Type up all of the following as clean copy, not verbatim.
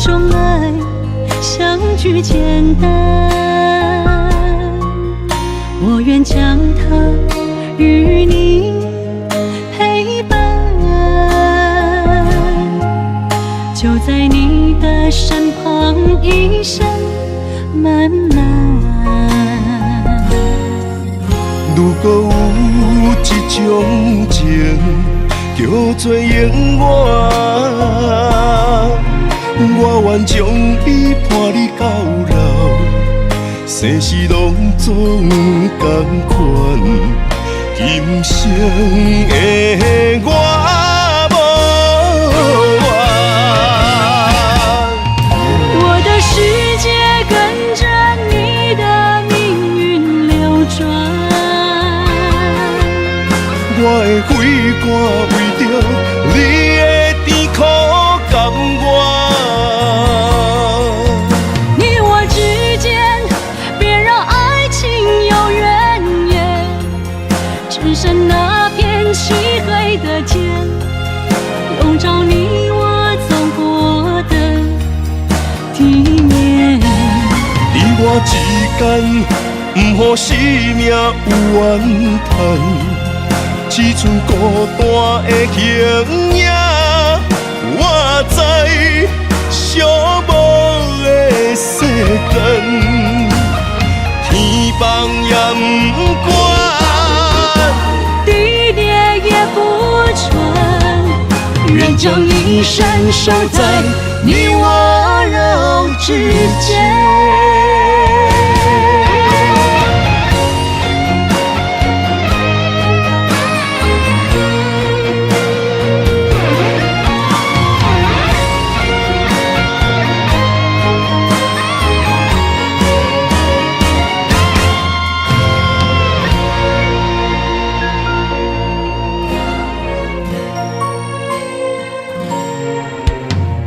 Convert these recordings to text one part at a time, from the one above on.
种爱相聚简单，我愿将它与你陪伴，就在你的身旁一生慢慢。如果有一种情叫做永远，我愿将伊伴你到老，生死拢总同款，今生的我无怨。我的世界跟着你的命运流转，我的血汗为着你的甜苦甘愿。你我之间别让爱情有怨言，只剩那片漆黑的天，笼罩你我走过的地面。你我之间，不予生命有怨叹。只剩孤单的形影，我知寂寞的世间，天放也不管，地裂也不穿，愿将一生守在你我肉之间。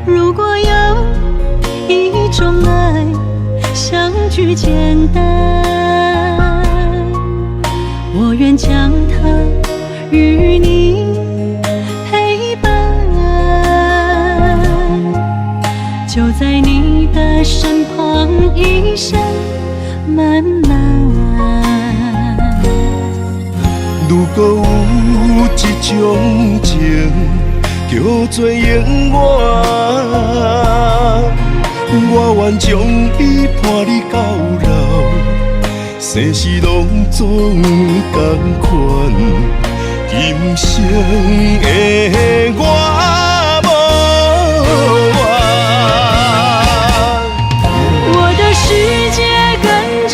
如果有一种爱相聚简单，我愿将它与你陪伴，就在你的身旁一生慢慢。如果有一种情叫做永远，我愿将伊伴你到老，生死拢总同款，今生的我无怨。我的世界跟着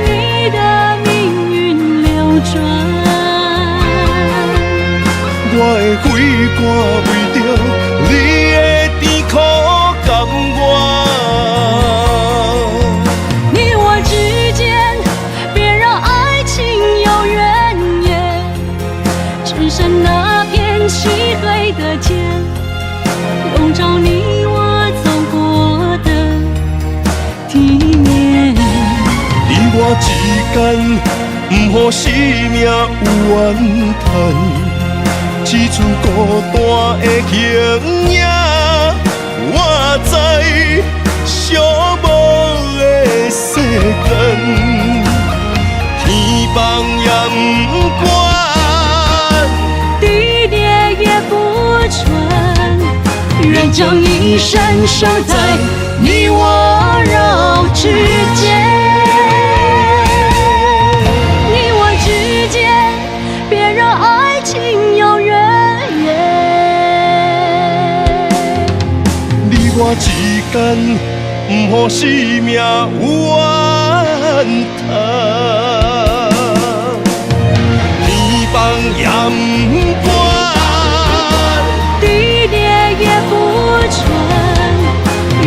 你的命运流转，我的血汗为着你的甜苦甘愿。你我之间别让爱情有怨言，只剩那片漆黑的天，笼罩你我走过的地面。你我之间，不予生命有怨叹。只剩孤单的形影，我知寂寞的世间，天放也不管，地裂也不穿，愿将一生守在你我肉之间。你我之间，别让爱情有怨言。你我之间，不予生命有怨叹。天放也不管，地裂也不穿，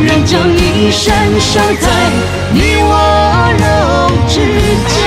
愿将一生守在你我肉之间。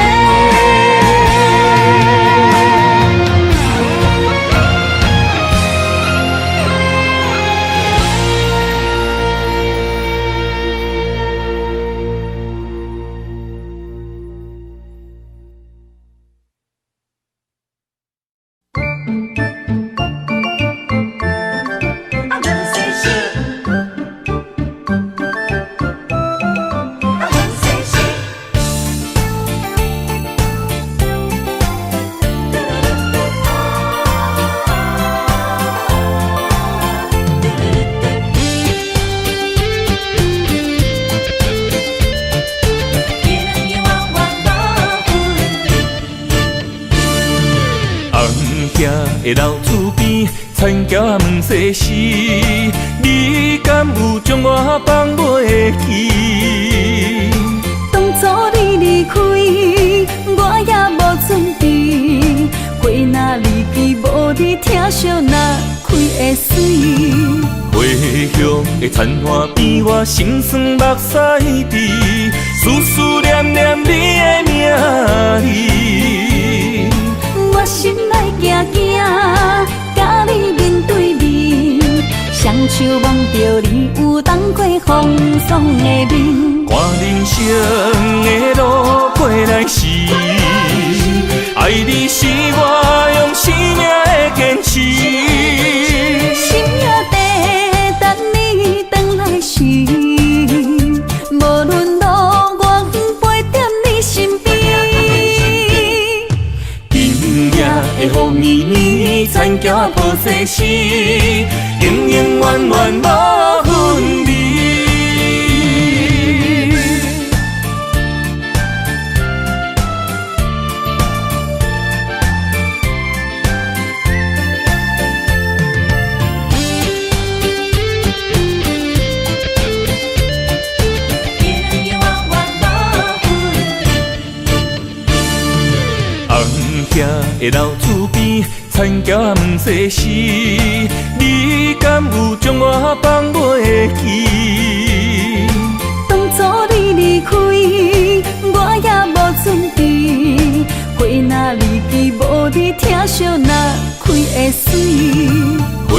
世事，你敢有将我放袂记？当初你离开，我也无准备，花若离枝无你疼惜，哪开会水？花香的残花边，我心酸目屎滴，思思念念你的名字。我心内惊惊，甲你面对面，双手望着你有冬过风霜的面。看人生的路过来时，爱你是我用生命的坚持。心也地等你回来时，无论路我陪在你身边。今夜的风绵绵，残桥破世事，永永远远无分离。遐的老厝边，残桥问世事，你敢有将我放袂记？当初你离开，我也无准备，花若离枝无你疼惜，哪开会水？花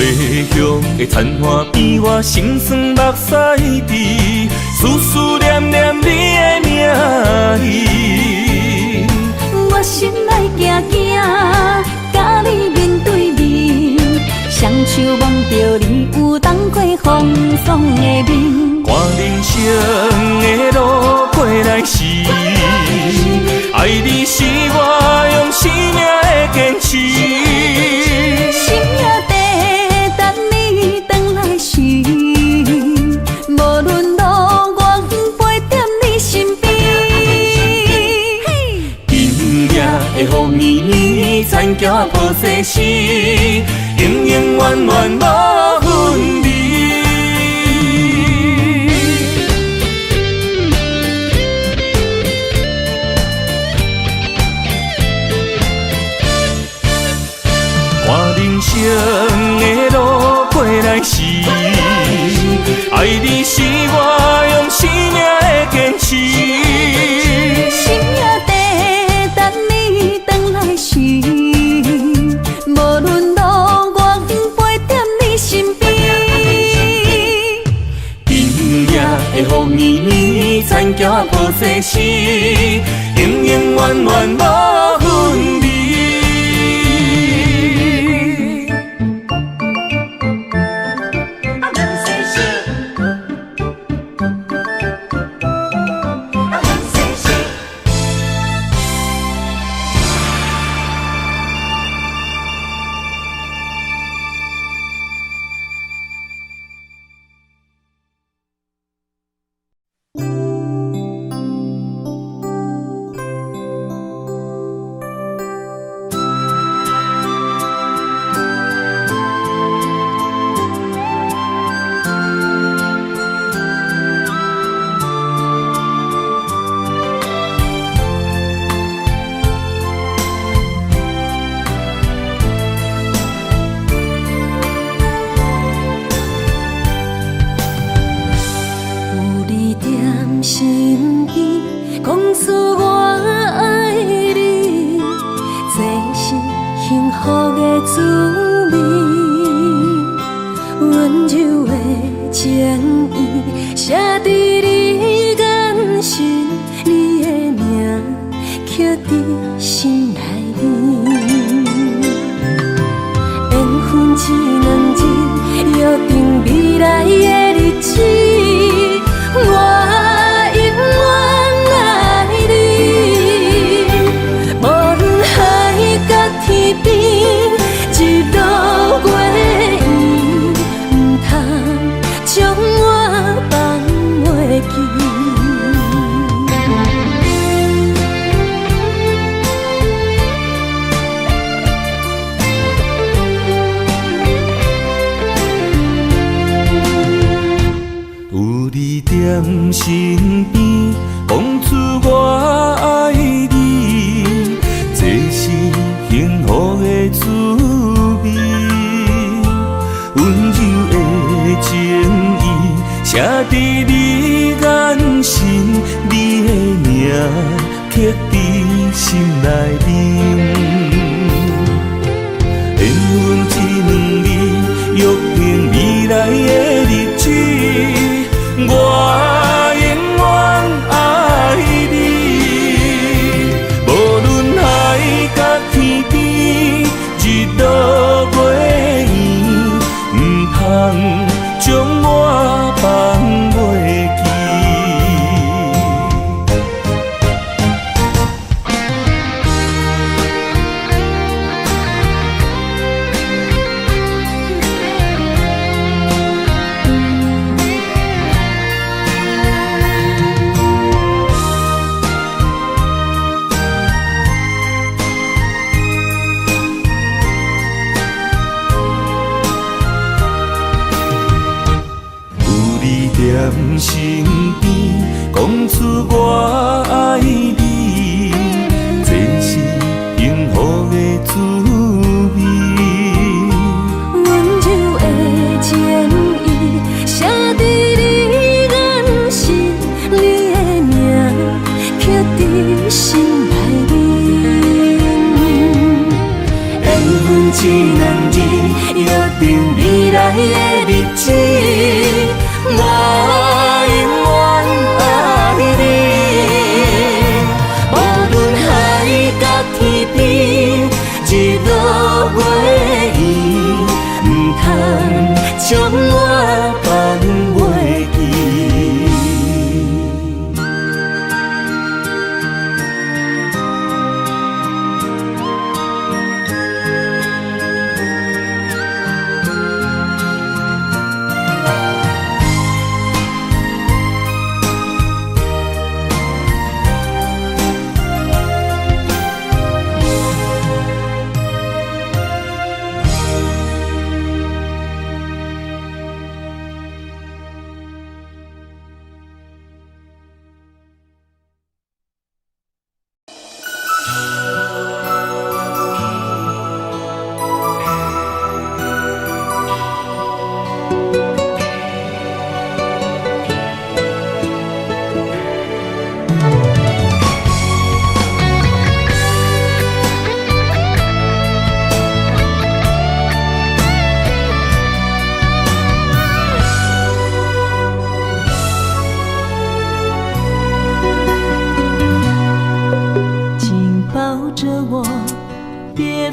香的残花边，我心酸目屎滴，思思念念你的名字。我心内惊惊，甲你面对面，双手望着你有冬过风霜的面。看人生的路过来时，爱你是我用生命的坚持。心也地等你回来时，无论路我陪在你身边。的风绵绵，残桥破世事，永永远远无分离。看人生的路过来时，爱你是我用生命的坚持。心也地等你回来时，无论路我陪在你身边。今夜的风绵绵，残桥破世事，永永远远无分离。身边，讲出我爱你，这是幸福的滋味。温柔的情意写在你眼神，你的名刻在心内面。缘分一两字，约定未来的日子，我永远爱你。无论海角天边，日落月圆，唔通将我放袂记。在身边，讲出我爱你，这是幸福的滋味。温柔的情意写在你眼神，你的名刻在心内面。缘分一两字，约定未来的日子。我永远爱你，无论海角天边，日落月圆，唔通将我放袂记。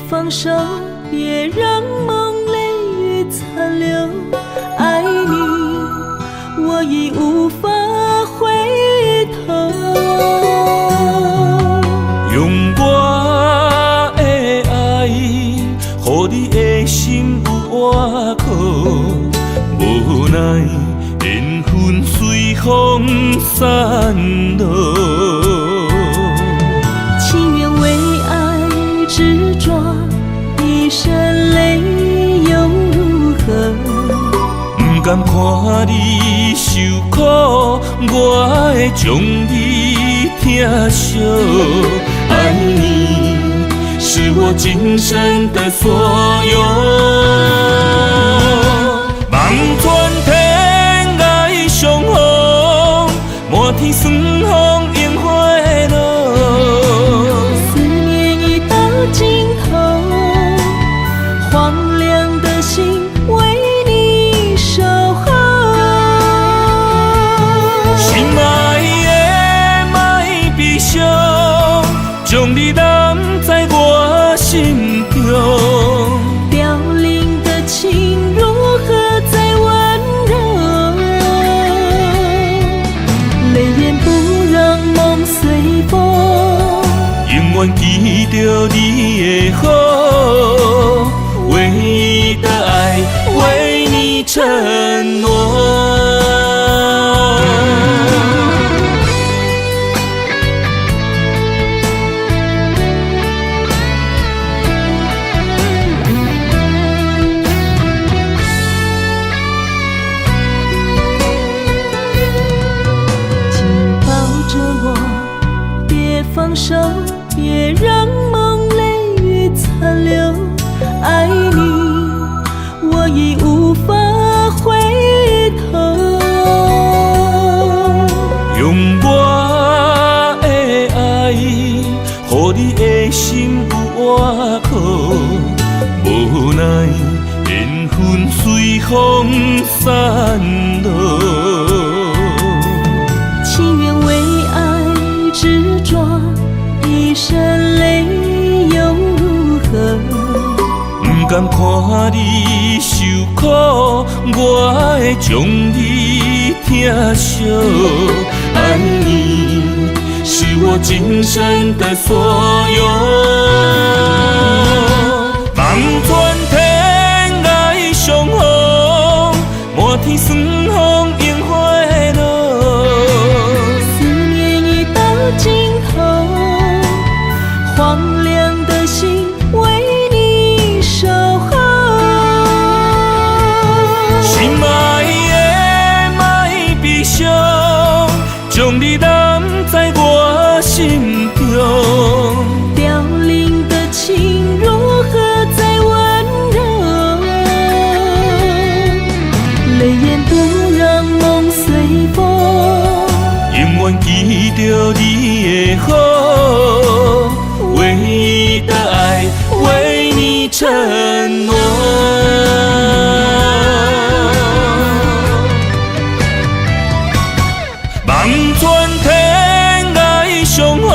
放手，别让梦泪雨残留。爱你，我已无法回头。用我的爱，予你的心有活口。无奈缘分随风散落。情愿为爱执着，一身泪又如何？不甘看你受苦，我会将你疼惜。爱你是我今生的所有。望穿天涯相逢，满天霜风映花落。思念已到尽头，荒凉的心为你守候。心爱的莫悲伤，将你揽在我心中。凋零的情如何再温柔？泪眼不让梦随风。永远记着你的好，唯一的爱为你承诺。风散落。情愿为爱执着，一身泪又如何？不甘看你受苦，我会将你疼惜。爱你是我今生的所有。望穿天涯相逢，满天霜风映花落。思念已到尽头，荒凉的心为你守候。心爱的莫悲伤，将你揽在我心中。凋零的情如何再温柔？泪眼不让梦随风，永远记着你的好，唯一的爱为你承诺。望穿天涯相逢，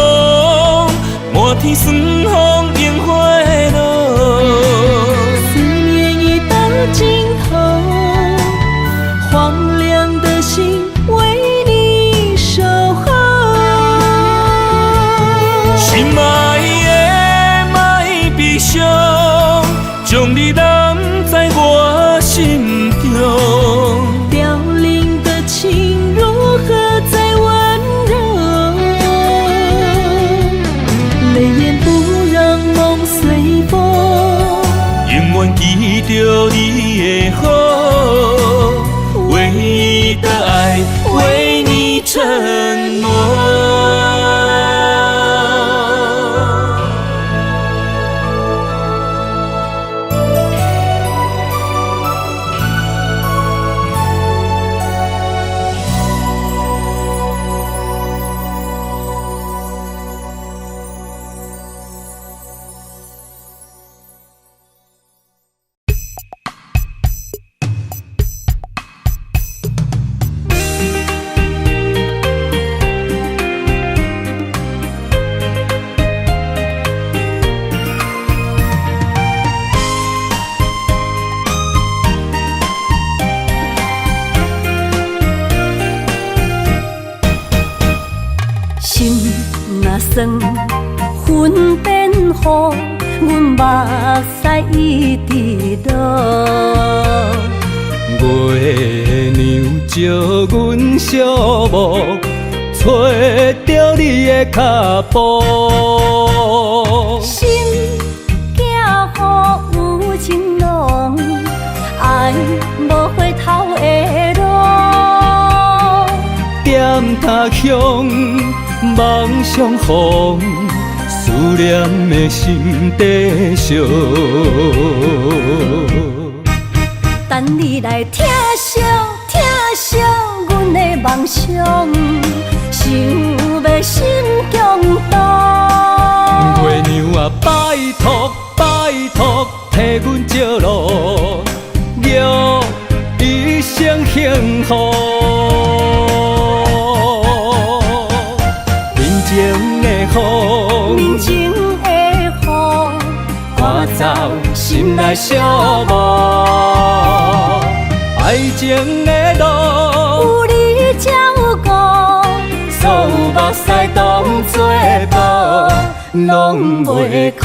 满天霜风映花落。思念已到尽头，荒凉的心为你守候。心爱的莫悲伤，将你揽在我心中。凋零的情如何再温柔？泪眼不让梦随风，永远记着你的好，唯一的爱为你承诺。心若酸，云变雨，阮目屎一直落。月娘照阮寂寞，找着你的脚步。心行雨有情浓，爱无回头的路。点他向梦相逢，思念的心底烧。等你来疼惜疼惜阮的梦想，想要心强大。月娘啊，拜托拜托，替阮照路，约一生幸福。面前的雨，面前的雨，赶走心内寂寞。爱情的路，有你才有我，所有目屎当作宝，拢袂苦。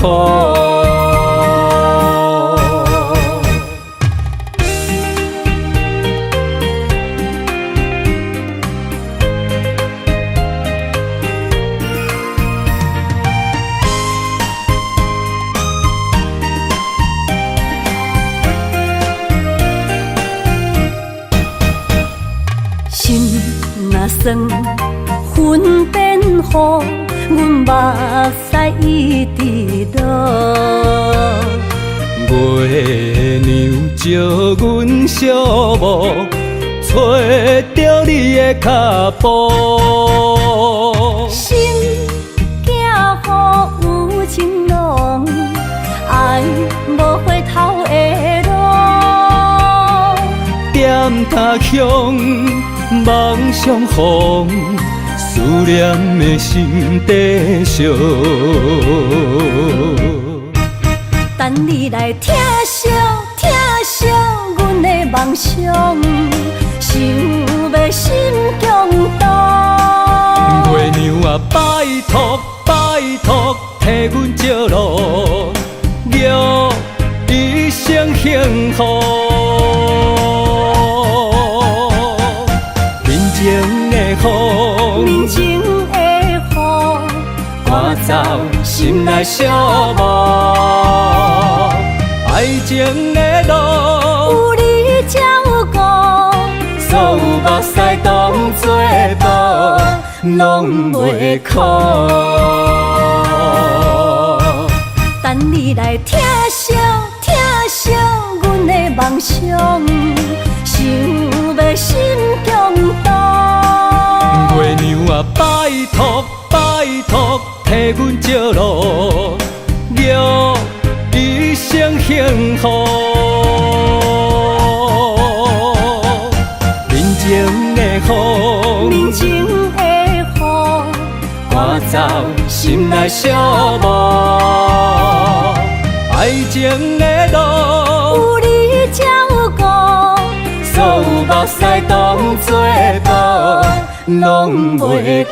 心若酸，云变雨，阮目屎一直落。月娘照阮寂寞，找着你的脚步。心行雨有情浓，爱无回头的路。南他乡，梦相逢，思念的心底上。等你来听惜，听惜阮的梦想，想要心强大。月娘啊，拜托拜托，替阮照路，祝一生幸福。面前的雨，面前的雨，赶走心内寂寞。爱情的路，有你才有我，所有目屎当作无，拢袂苦。等你来听惜，听惜阮的梦想，想要心强大。月娘啊，拜托拜托，替阮照路，祝一生幸福。面前的雨，面前的雨，赶走心内寂寞。爱情的路，有你才有我，所有目屎当作无，拢袂苦。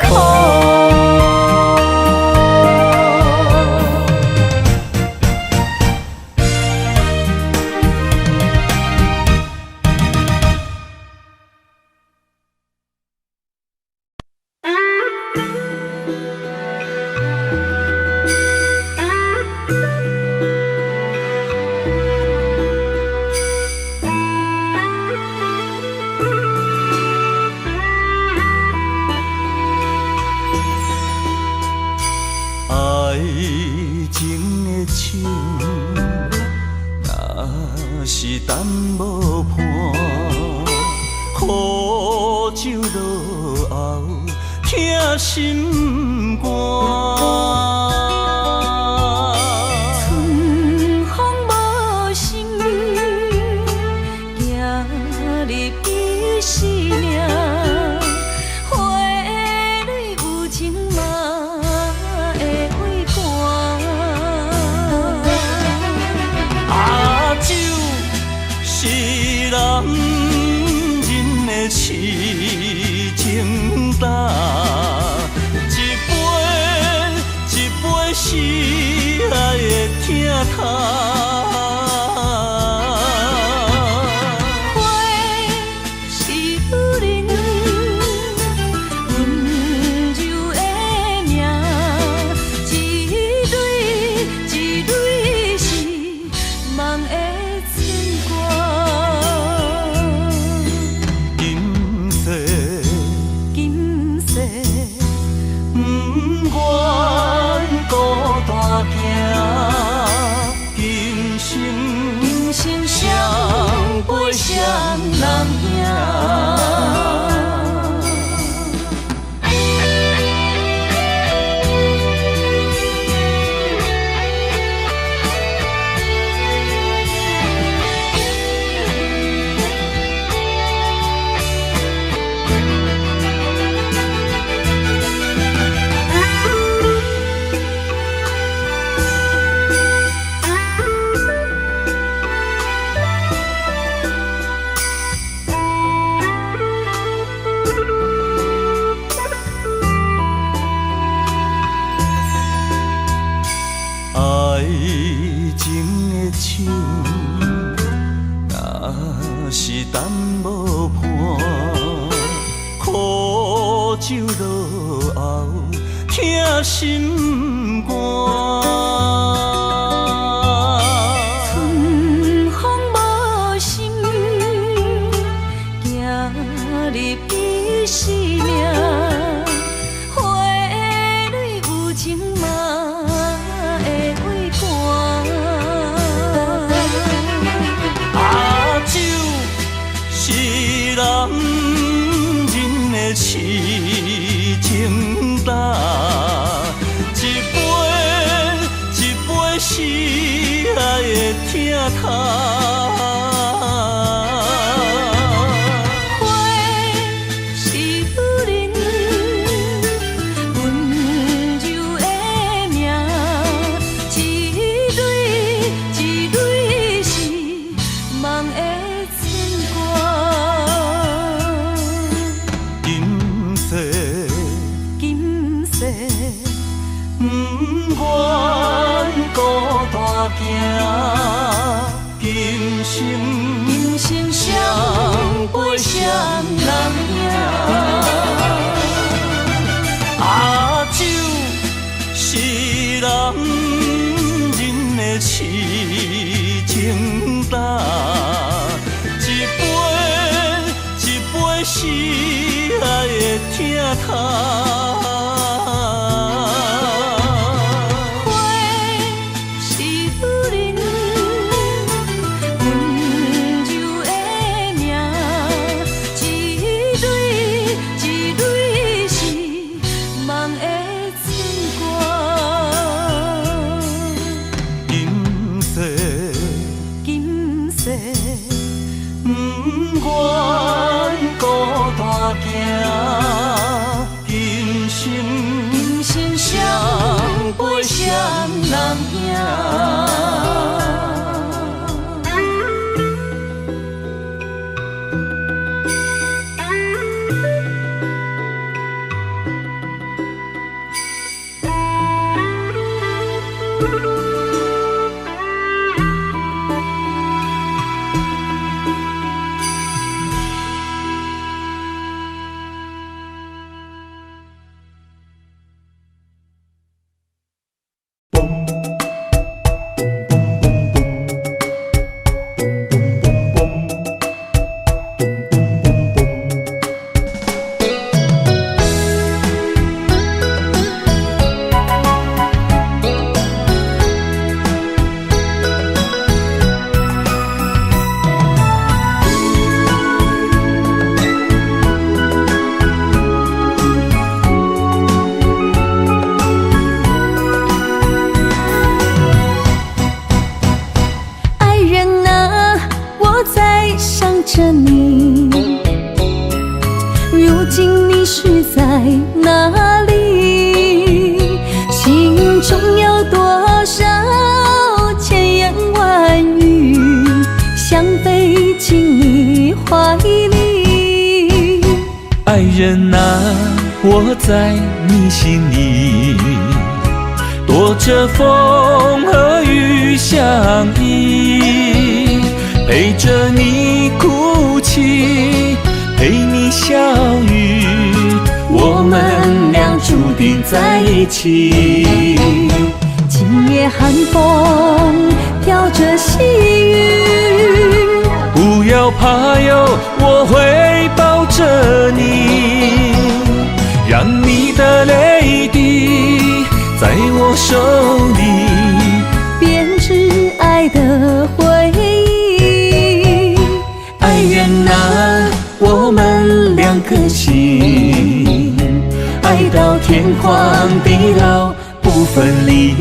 心肝，春风无心，行入彼生命，花蕊有情嘛会会寒。阿酒是男人的痴情胆。是爱的疼痛，花是女人温柔的名，一蕊一蕊是梦的牵挂。今世今世不愿孤单行，今生双陪双人行。爱情的手，若是等无伴，苦酒落后，疼心肝。春风无心，行入彼生命，花蕊有情嘛会会寒。阿酒是男人的痴情胆，一杯是爱的疼痛。疼。花是女人，温柔的命，一蕊一蕊是梦的春光。今世今世不愿孤单行，今生相陪双人行。着你，如今你是在哪里？心中有多少千言万语，想飞进你怀里。爱人啊，我在你心里，躲着风和雨相依，陪着你哭泣，陪你笑语，我们俩注定在一起。今夜寒风飘着细雨，不要怕哟，我会抱着你，让你的泪滴在我手里编织爱的回忆。爱人啊，我们两颗心，爱到天荒地老不分离。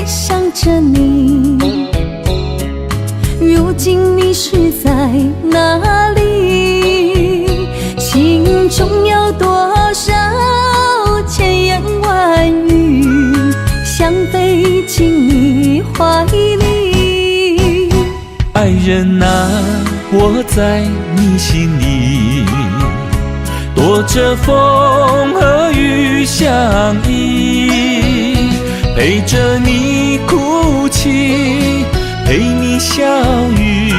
想着你，如今你是在哪里？心中有多少千言万语，想飞进你怀里。爱人啊，我在你心里，躲着风和雨相依，陪着你哭泣，陪你笑语，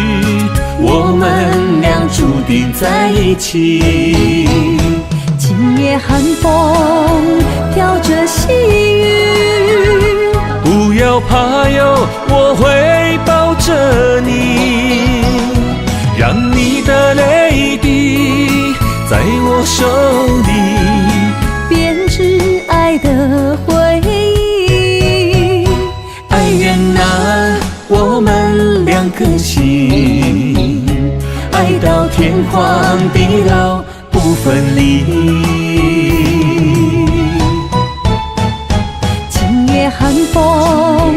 我们俩注定在一起。今夜寒风飘着细雨，不要怕哟，我会抱着你，让你的泪滴在我手里编织爱的回忆。爱人啊，我们两颗心，爱到天荒地老不分离。今夜寒风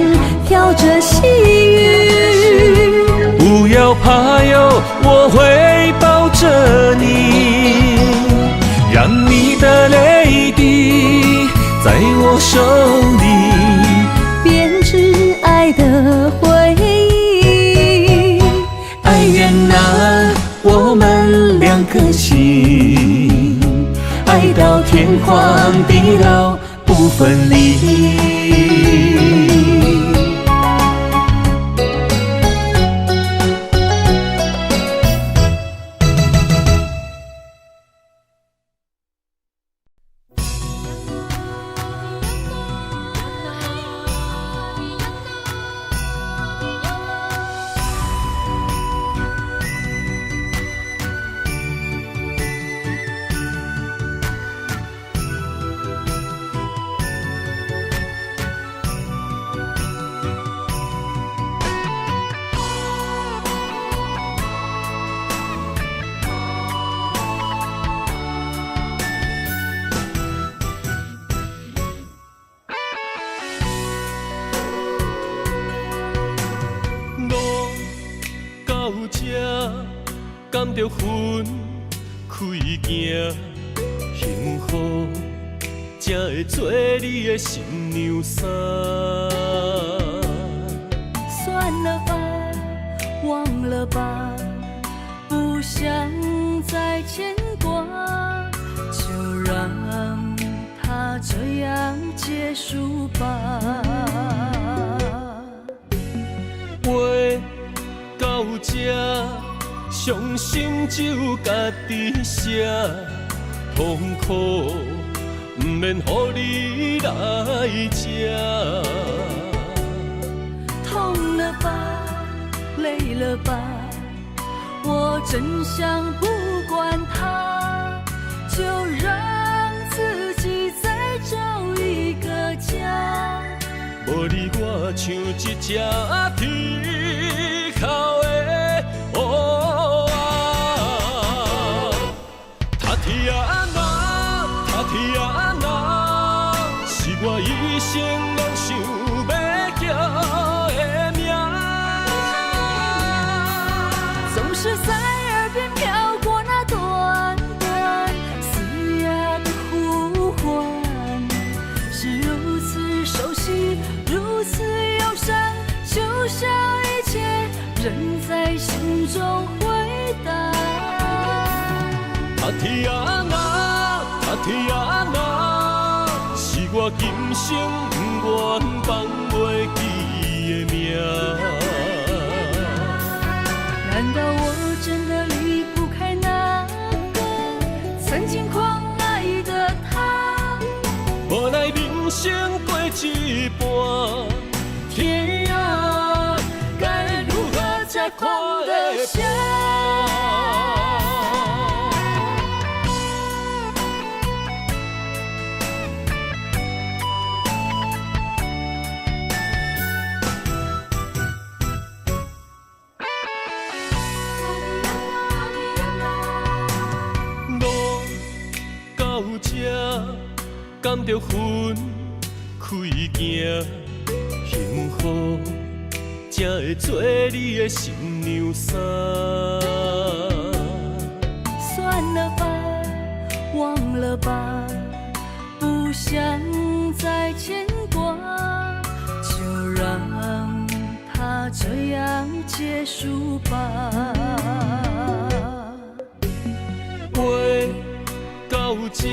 飘着细雨，不要怕哟，我会抱着你，让你的泪滴在我手里编织爱的回忆。爱人啊，我们两颗心，爱到天荒地老不分离。甘着云开行，幸福才会做你的新娘衫。算了吧，忘了吧，不想再牵挂，就让它这样结束吧。话到这，伤心只有家己写，痛苦不免予你来吃。痛了吧，累了吧，我真想不管它，就让自己再找一个家。无你我像一只啼哭的乌鸦，他啼啊那，他啼啊那，是我一生拢想要叫的名。总是在耳边飘过那短短嘶哑的呼唤，是如此熟悉，如此忧伤，就像一切仍在心中回荡。他啼啊那，他啼啊那，是我今生不愿放袂记的名。难道我真的离不开那个曾经狂爱的他？无奈人生过一半，天啊，该如何才看得下？路到这，甘着云开行，幸福才会做你的新娘衫。算了吧，忘了吧，不想再牵挂，就让它这样结束吧。话到这，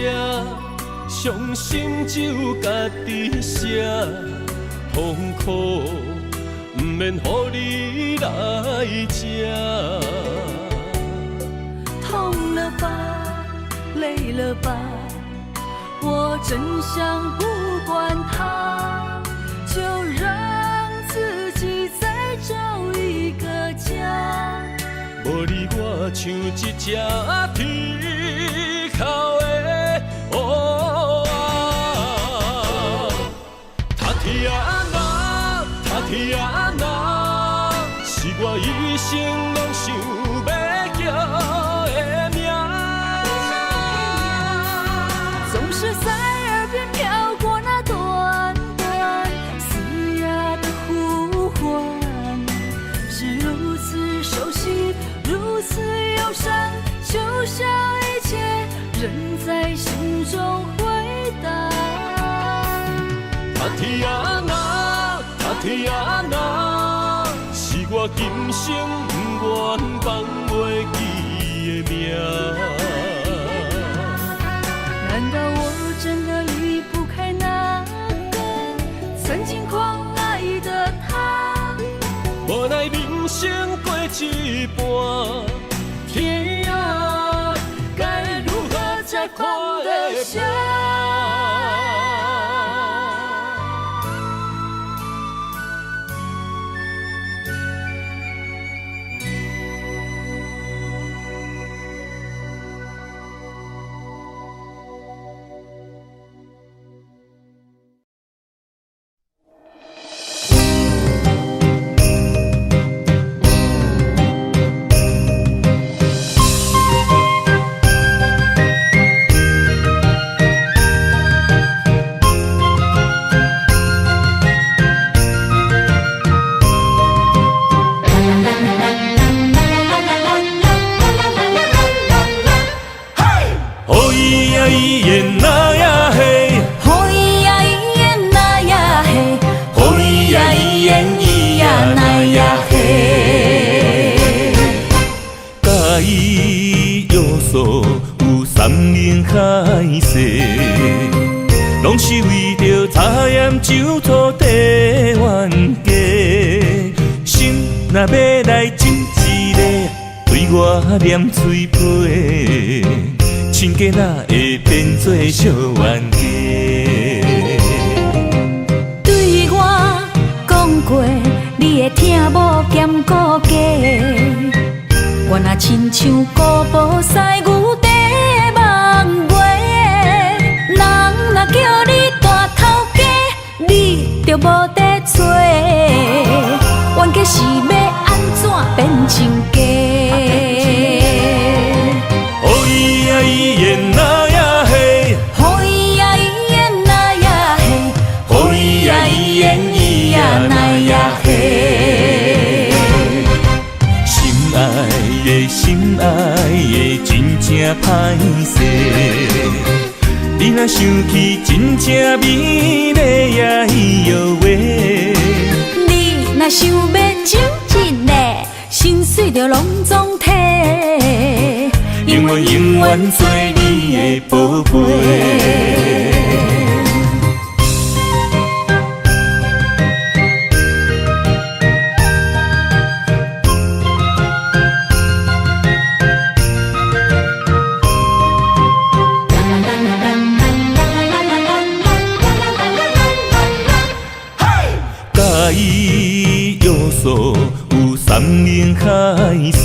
伤心只有家己写，痛苦不免予你来吃。痛了吧，累了吧，我真想不管它，就让自己再找一个家。无你我像一只啼哭的乌鸦，他啼啊那，他啼啊那，是我一生拢想要叫的名。总是在耳边飘过那短短嘶哑的呼唤，是如此熟悉，如此忧伤，就像一切仍在心中回荡。他啼啊那，他啼啊那，是我今生不愿放袂记的名。难道我真的离不开那个曾经狂爱的他？无奈人生过一半，天啊，该如何才看得下？着茶盐酒醋地冤家，心若要来亲一个，对我念嘴皮，亲家哪会变做小冤家？对我讲过，你会听无兼顾家。我若亲像古堡西牛地梦月，人若叫你大头家，你就无得做。冤家是要安怎变亲家？哦咿呀咿耶那呀嘿，好咿呀咿耶那呀嘿，哦咿呀咿耶咿呀那呀嘿。心爱的心爱的真正歹势，你若想起真正美丽呀伊哟喂。你若想要亲一个，心碎就拢总体。永远永远做你的宝贝。介意约束有三年海誓，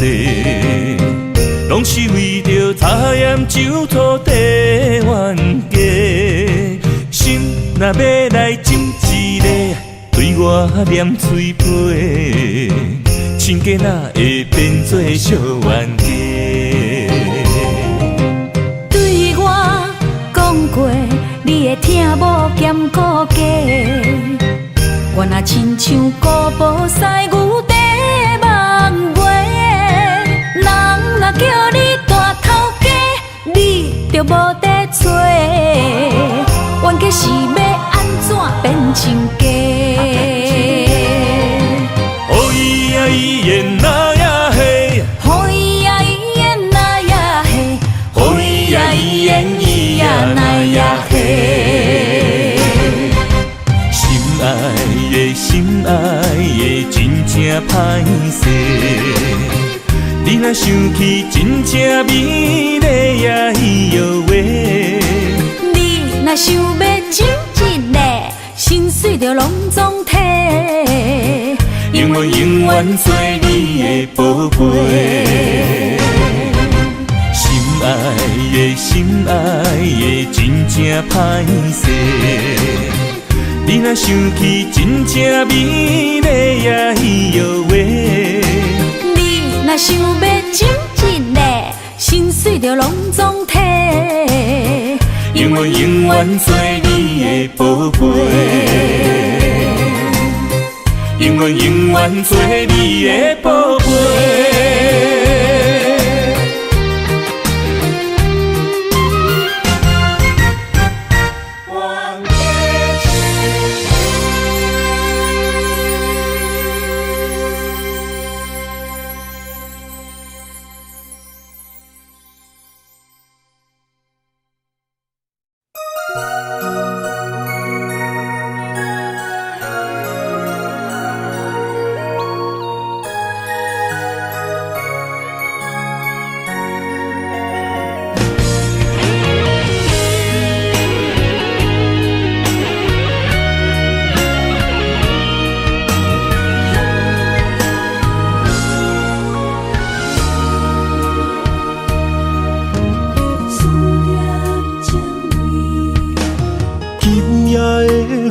拢是为着茶盐酒醋地冤家。心若要来亲一个，对我念嘴皮，亲家哪会变做小冤家？对我讲过，你会听无兼顾家。我若亲像古堡西牛地梦月，人若叫你大头家，你就无得做。冤家是要安怎变亲家？哦咿呀咿耶那呀嘿，好咿呀咿耶那呀嘿，哦咿呀咿耶咿呀那呀嘿。心爱的心爱的真正歹势，你若想起真正美丽呀伊哟喂。你若想要亲一个，心碎就拢总体。永远永远做你的宝贝。心爱的心爱的真正歹势，你若想起真正美丽呀伊哟喂。你若想要亲一个，心碎就拢总体。永远永远做你的宝贝，永远永远做你的宝贝。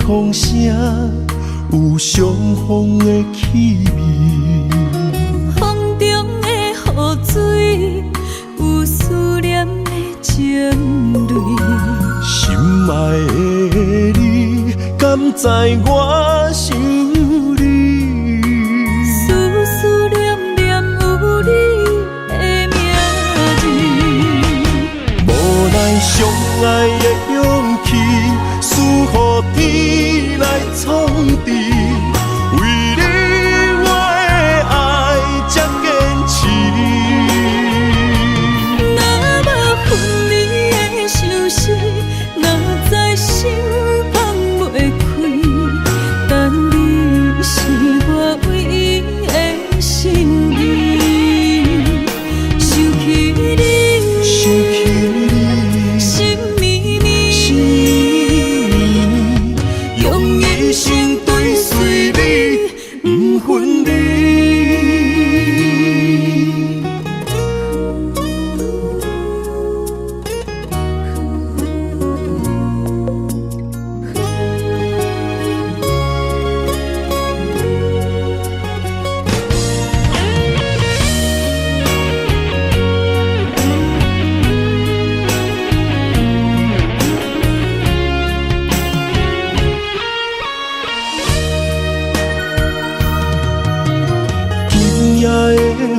风声有相逢的气味，风中的雨水有思念的情泪。心爱的你，敢知我想你？思念念有你的名字，无奈相爱的勇气，输予天来创治。为你我的爱才坚持。若无分离的相思，哪知心放袂用一生追随你，不分离。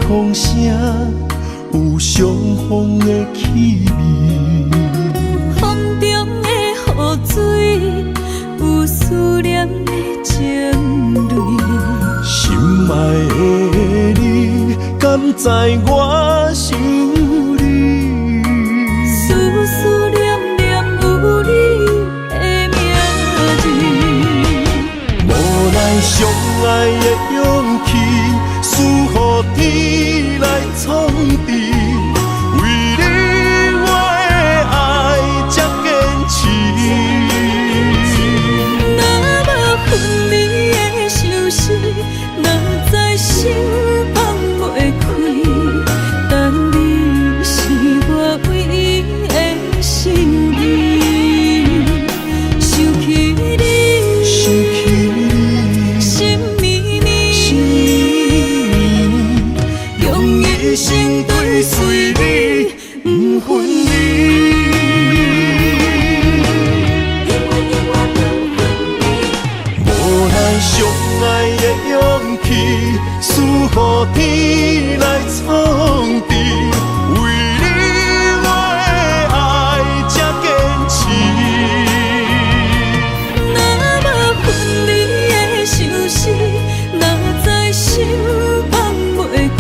风声有相逢的气味，风中的雨水有思念的情泪。心爱的你，敢知我想你？思思念念有你的名字，无奈相爱的勇气。赐予天来创治，为你我的爱才坚持。若无分离的相思，哪知心放袂开。但你是我唯一的心意，想起你，心绵绵。一生追随你，不分离。无奈相爱的勇气，赐予天来创治，为你我的爱才坚持。若无分离的相思，哪知心放袂开。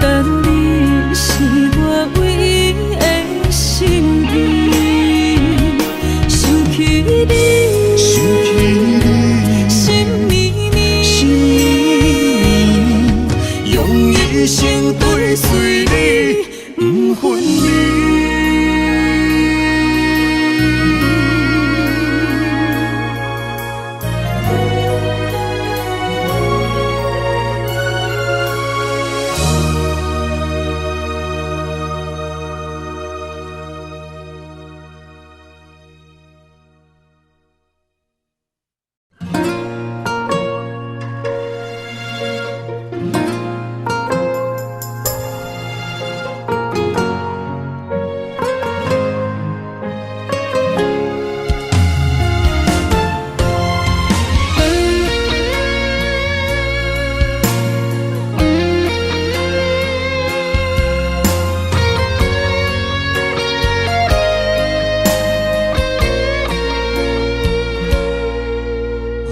但你是我唯一的心意，想起你，心绵绵，用一生追随你，不分离。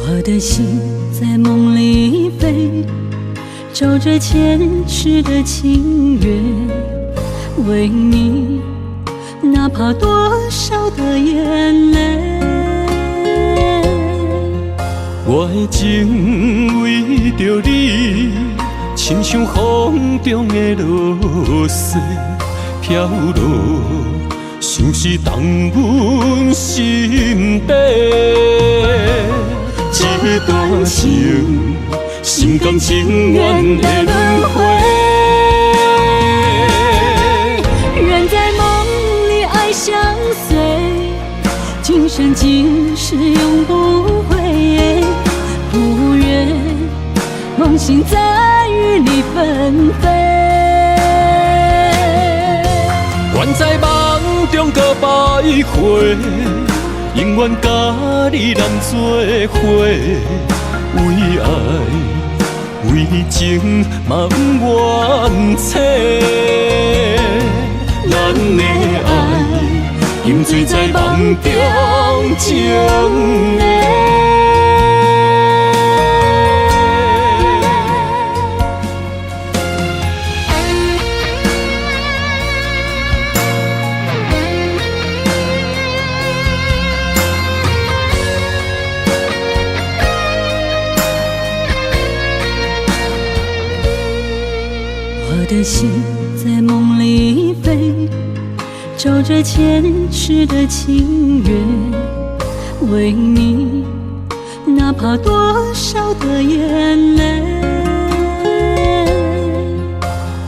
我的心在梦里飞，照着前世的情缘，为你哪怕多少的眼泪。我的情为着你，亲像风中的落雪飘落，像是冻阮心底。这段情，心甘情愿的轮回。人在梦里爱相随，今生今世永不悔。不愿梦醒再与你纷飞。愿在梦中搁徘徊，永远甲你难做伙。为爱为情嘛不怨切，咱的爱饮醉在梦中情的。我的心在梦里飞，照着前世的情缘，为你，哪怕多少的眼泪。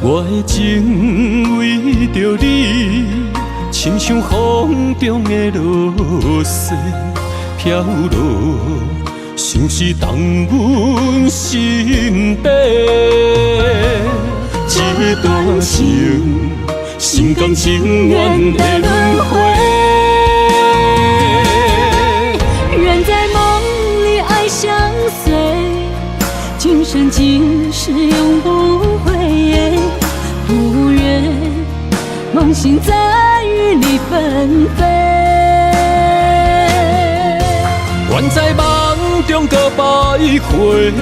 我的情为着你，亲像风中的落雪飘落，像是冻阮心底。这段情，心甘情愿的轮回。愿在梦里爱相随，今生今世永不悔。不愿梦醒在雨里纷飞。愿在梦中搁徘徊，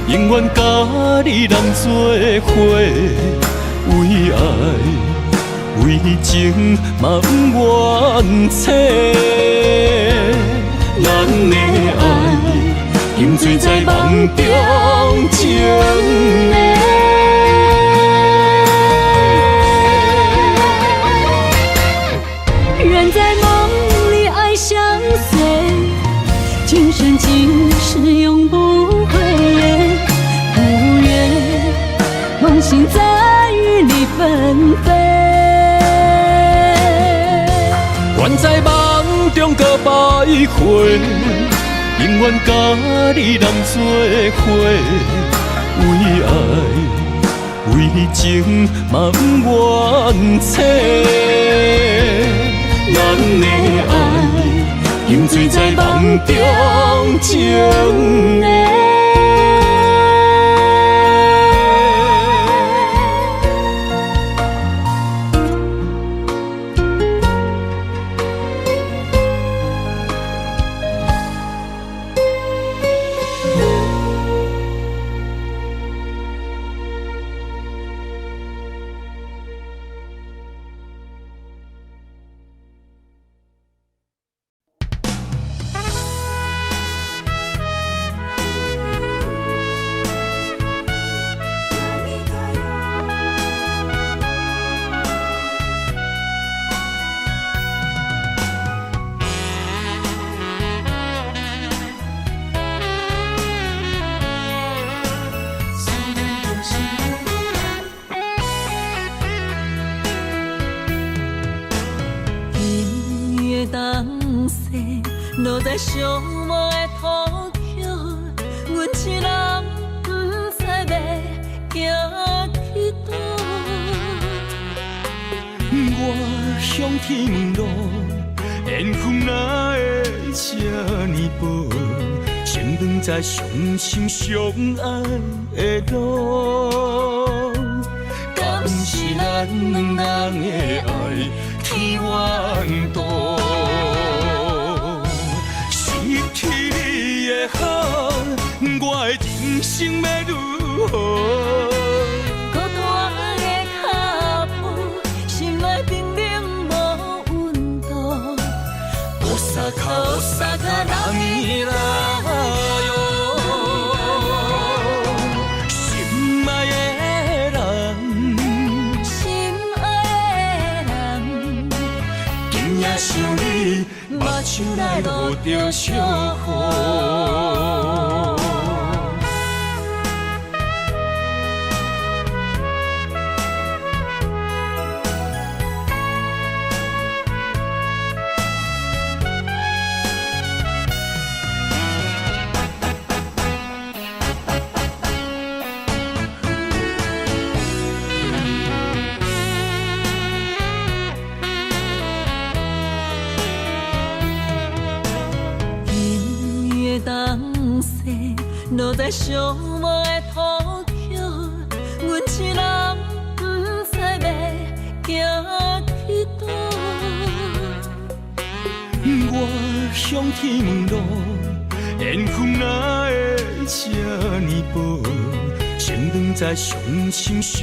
永远甲你人做伙。为爱为情嘛不愿切，咱的爱永醉在梦中情的。愿在梦里爱相随，今生今世永不悔。不愿梦醒在雨里纷飞。愿在梦中搁徘徊，永远甲你人做伙。为爱为情嘛不愿切，咱的爱永醉在梦中情的。落在寂寞的土丘，阮一人不知要行去倒。我向天路，缘分哪会这呢薄？先长在相心相爱的路，敢是咱两人的爱天缘道？失去你的好，我的人生要如何？孤单的脚步，心内冰冷无温度。お坂波浪よ，心爱的人，心爱的人，今夜想你，目睭内落着笑雨。落在寂寞的土丘，阮一人不知要行去倒。我向天路，缘分哪会这呢薄？先长在相心相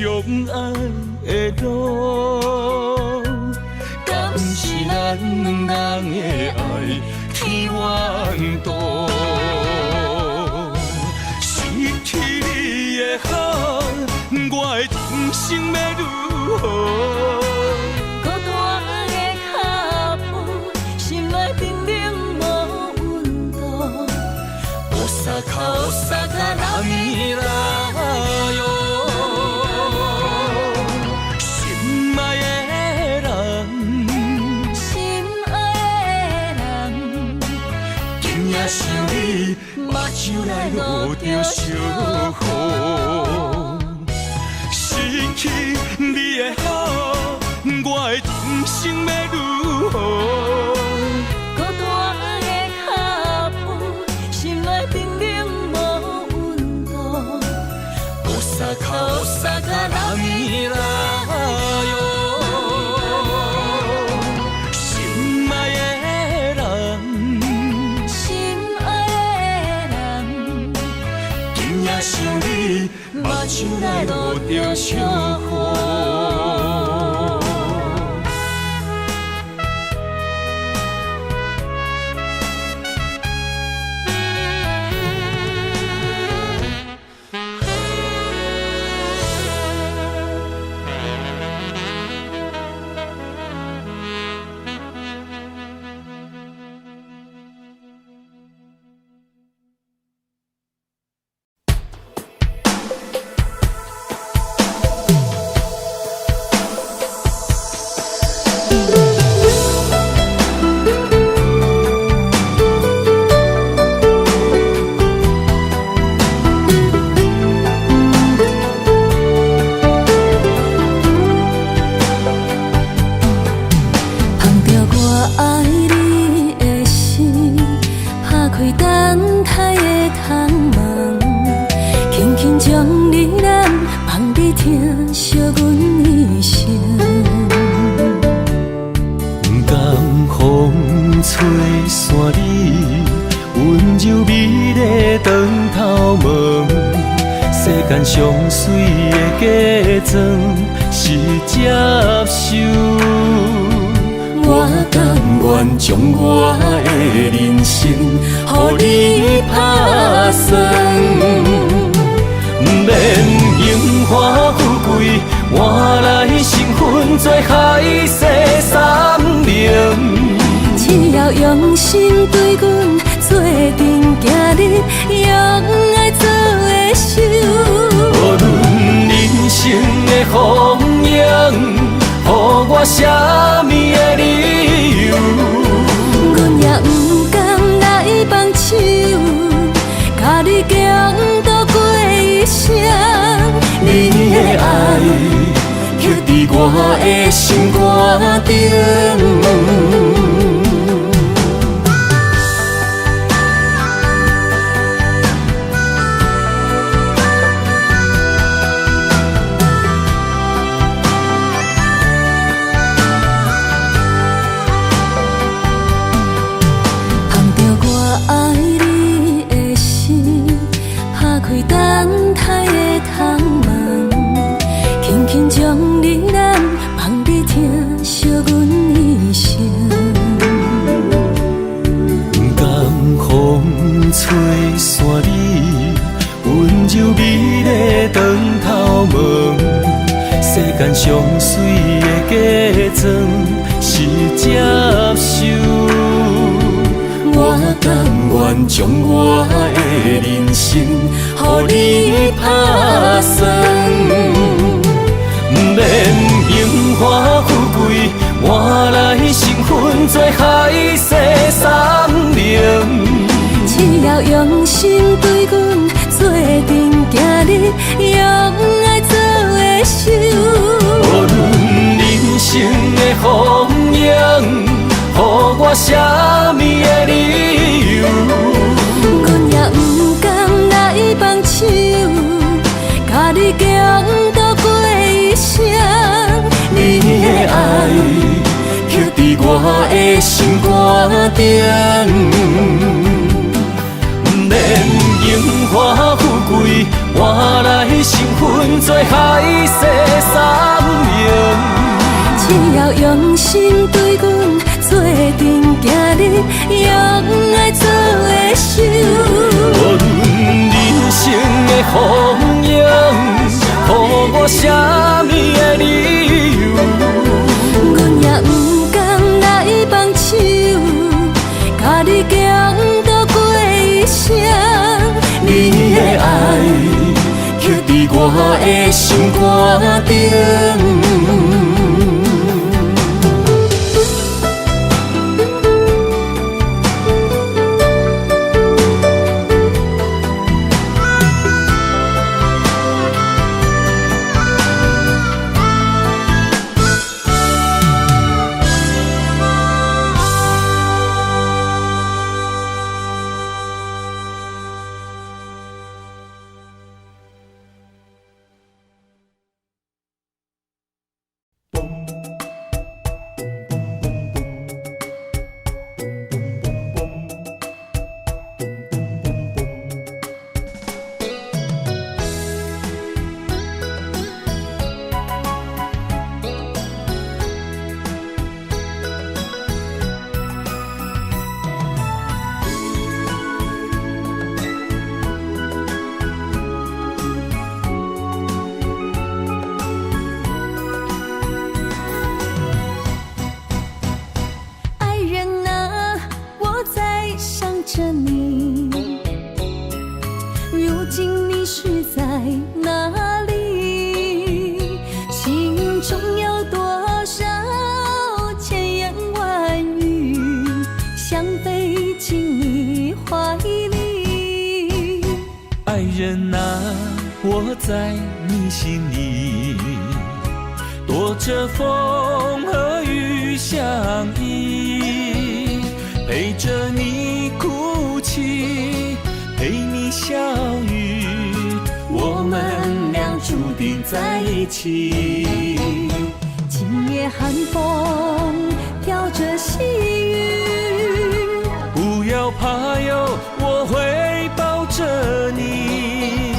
爱的路，敢是咱两人的爱天缘道？失去你的好，我的人生要如何？孤单的脚步，心内冰冷无萨卡拉米拉哟，心爱的人，心爱的人，今夜想你，目睭来落着烧雨。失去你的好，我的人生要如何？孤单的脚步，心内冰冷无温度。おさかラミラよ，心愛的人，心爱的人，今夜想你，目睭内落着烧雨。上水的假装是接受，我甘愿将我的人生予你打算，不免荣华富贵换来身份做海誓山盟。只要用心对阮做阵行日，用爱做的手。无论人生的风影，予我啥物的理由？阮也不甘来放手，甲你共度过一生。你的爱刻伫我的心肝顶。吹散你温柔美丽长头毛，世间上水的假装是接受，我甘愿将我的人生予你打算，不免荣华富贵换来身份做海誓山盟。只要用心对阮做阵行日，用爱做的手。无论人生的风影，予我啥物的理由？阮也不甘来放手，甲你共度过一生。你的爱刻伫我的心肝顶。免荣华富贵换来身份做海誓山盟，只要用心对阮做阵行日，用爱做的手。无论人生的风影，予我啥物的理由？阮也不甘来放手，甲你共度过一生。我的心肝顶。我在你心里，躲着风和雨相依，陪着你哭泣，陪你笑语，我们俩注定在一起。今夜寒风飘着细雨，不要怕哟，我会抱着你，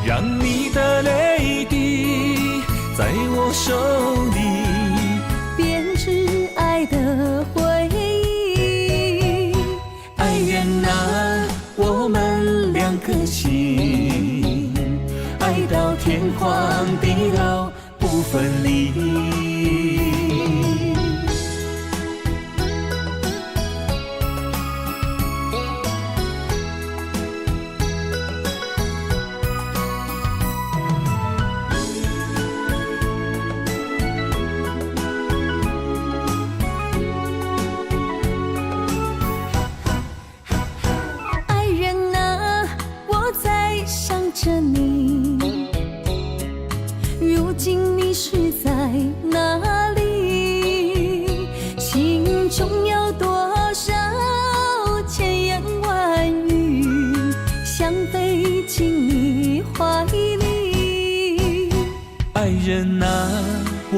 让你的泪滴在我手里编织爱的回忆。爱人啊，我们两颗心，爱到天荒地老不分离。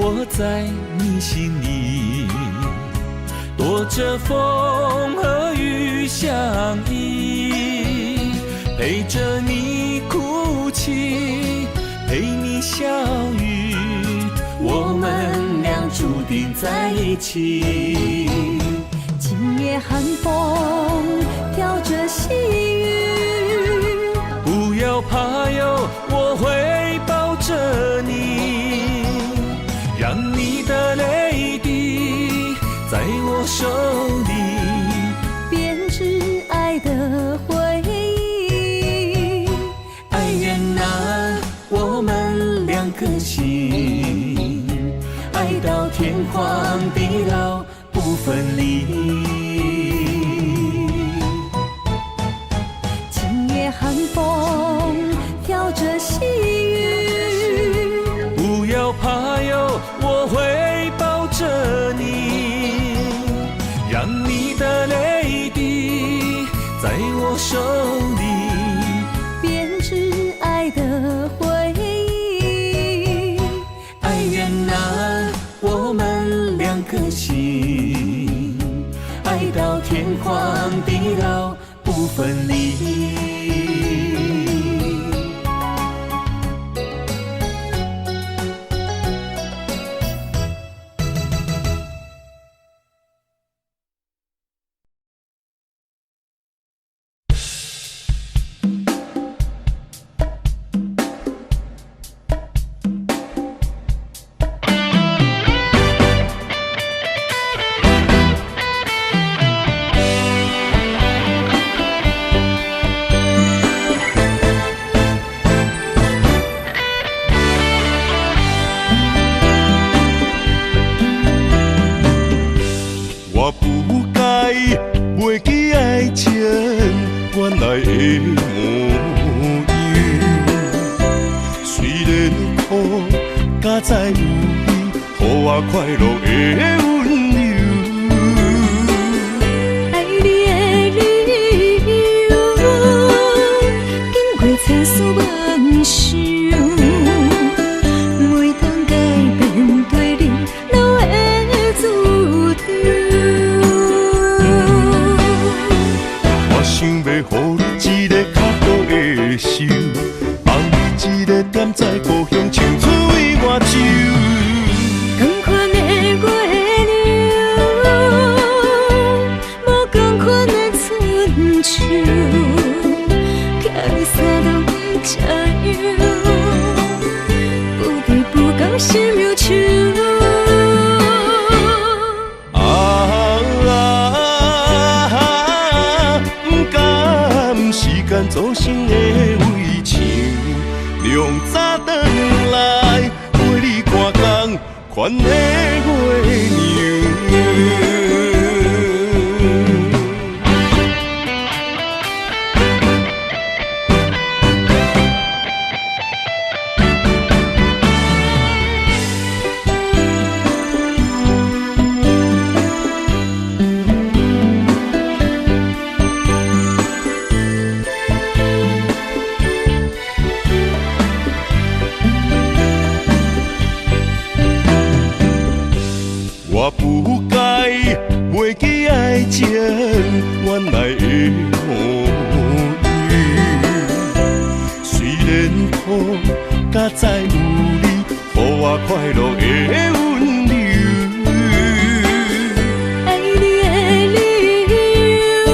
我在你心里，躲着风和雨相依，陪着你哭泣，陪你笑语，我们俩注定在一起。今夜寒风飘着细雨，不要怕哟，我会抱着你，让你的泪滴在我手里编织爱的回忆。爱人啊，我们两颗心，爱到天荒地老不分离。今夜寒风飘着细雨，不要怕哟，我会抱着你，让你的泪滴在我手里编织爱的回忆。爱人啊，我们两颗心，爱到天荒地老不分离。的模样。虽然苦，敢知有你，予我快乐的温柔。爱你的理由，经过千丝万绪，每当改变对你都会注定。我想要予你一个较好的手，放你一个点在故乡，青翠外州。同款的月亮，无同款的春秋，寄你三冬这样，不离不讲心忧愁。不甘时间造成的围墙，凉早转来陪你看工，款的月娘。我不该袂记爱情原来的模样，虽然苦，敢知有你，予我快乐的温柔。爱你的理由，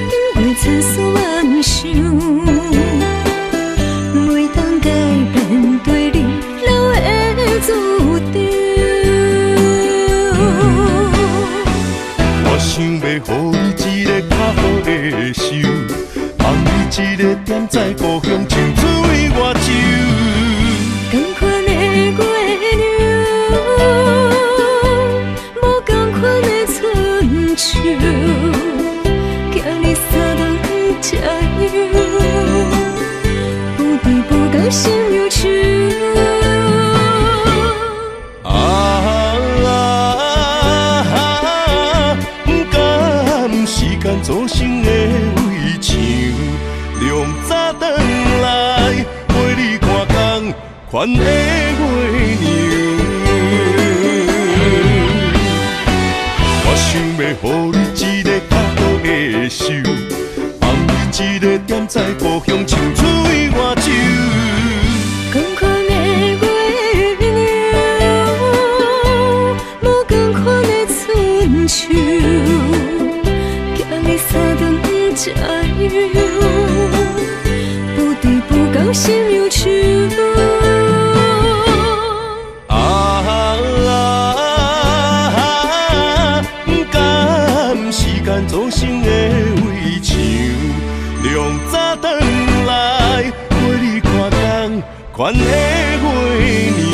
经过千丝万绪，每当改变对你都会注定。我想要予你一个较好的手，放你一个点在故乡，青翠外州。同款的月亮，无同款的春秋，寄你三冬这样，不离不讲心忧愁。时间造成的围墙，凉早转来陪你看工，款的月娘。我想要予你一个较好的手，放你一个点在故乡，青翠外州。同款的月亮，无同款的春秋，寄你三冬这样，不离不讲心忧愁。不甘时间造成的围墙，凉早转来陪你看工，款的月娘。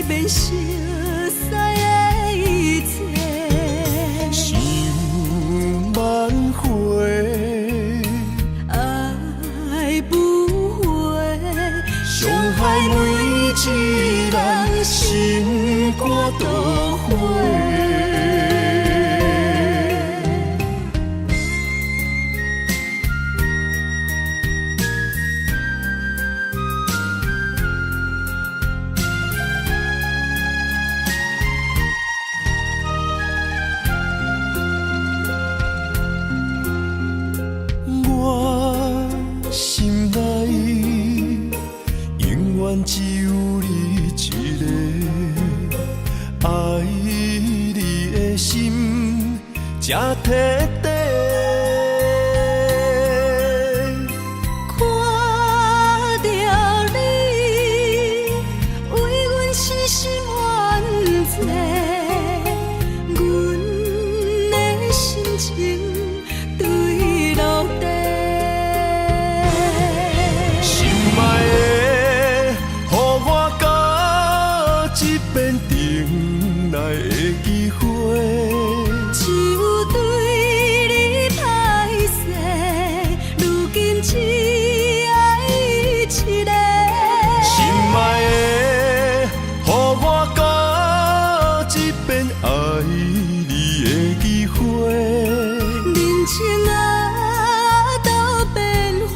变熟悉的一切。想挽回，爱不回，伤害每一人心肝都灰。只有你一个，爱你的心才摕底。看到你，为阮痴心怨罪，阮的心情坠落地。心爱的，予我到一遍重来的机会。只有对你歹势，如今只爱一个。心爱的，予我到一遍爱你的机会。人情啊，都变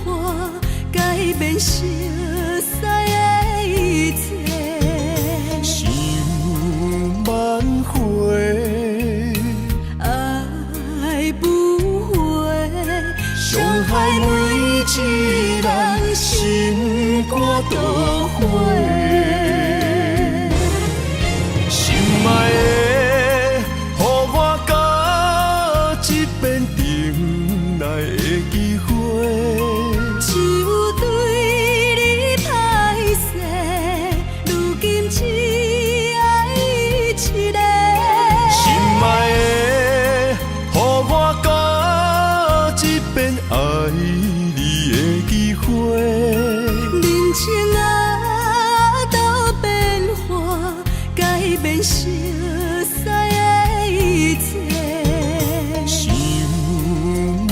化，改变熟悉的一切。想挽回，爱不回，伤害每一人心肝都灰。心爱的，予我到一遍重来的机会。只有对你歹势，如今只爱一个。心爱的，予我到一遍爱你的机会。人情啊，都变化，改变熟悉的一切。想挽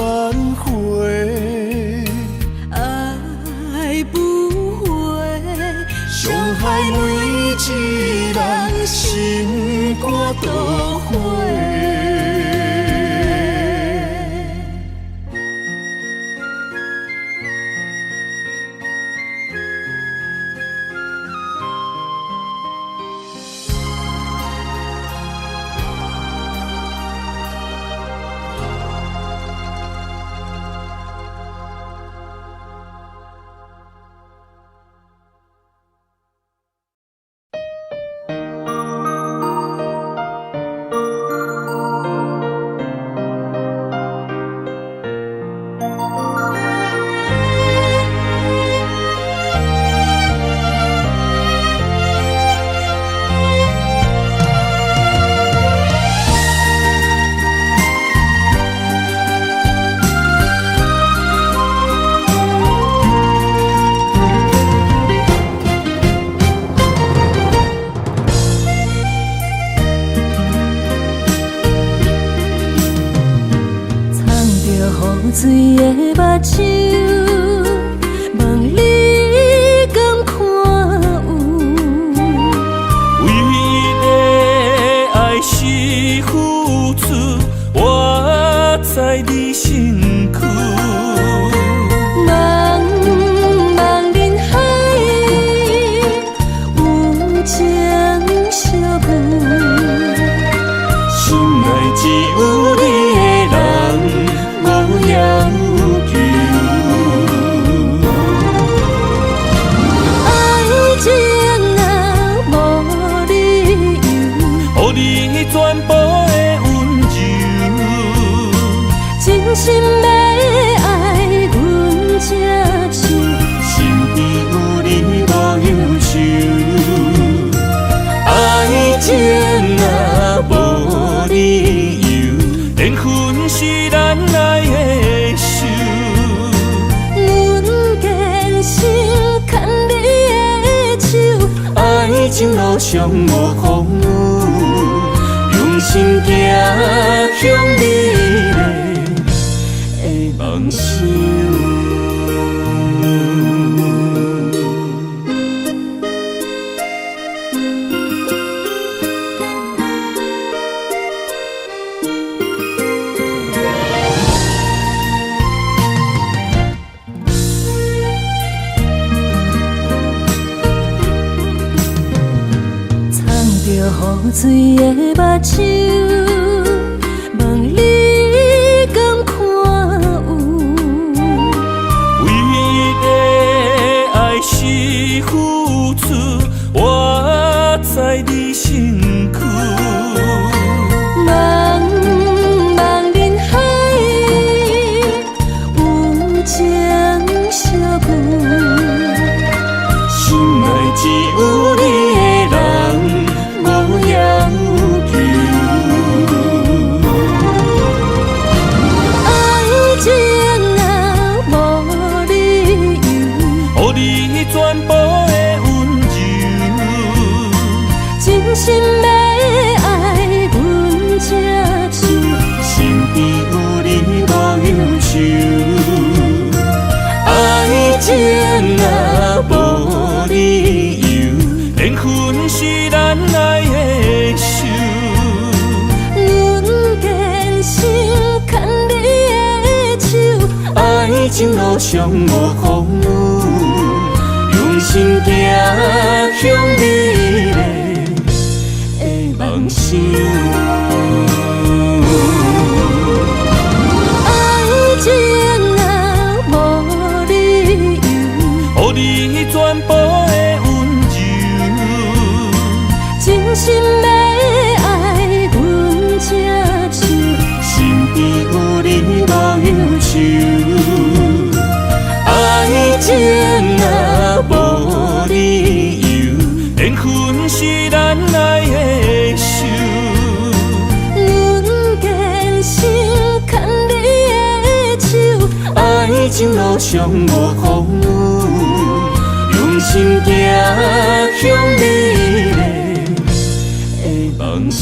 回，爱不回，伤害每一人心肝都灰。雨水的目睭，望你敢看有。为你的爱是付出，我在你身躯。茫茫人海，有情相伴，心内只有你的人，无要求。爱情啊，无理由，予你全部的温柔，真心要爱阮才像，身边有你无忧愁。情路上无风雨，用心行向美丽的梦想。雨水的目睭，望你敢看有。为的爱是付出，我在你身躯。茫茫人海，有情相眷，心内只有你的人。全部的温柔，真心要爱阮才手，身边有你无忧愁。爱情若无理由，缘分是咱爱的手。阮坚守牵你的手，爱情路上无风雨。用心行向美丽的梦想，爱情若无理由，予你全部的温柔，真心要爱阮才手，身边有你无忧愁。爱情若无理由，缘分是咱爱的手。阮坚守牵你的手，爱情路上无风雨，用心行向美丽的梦想。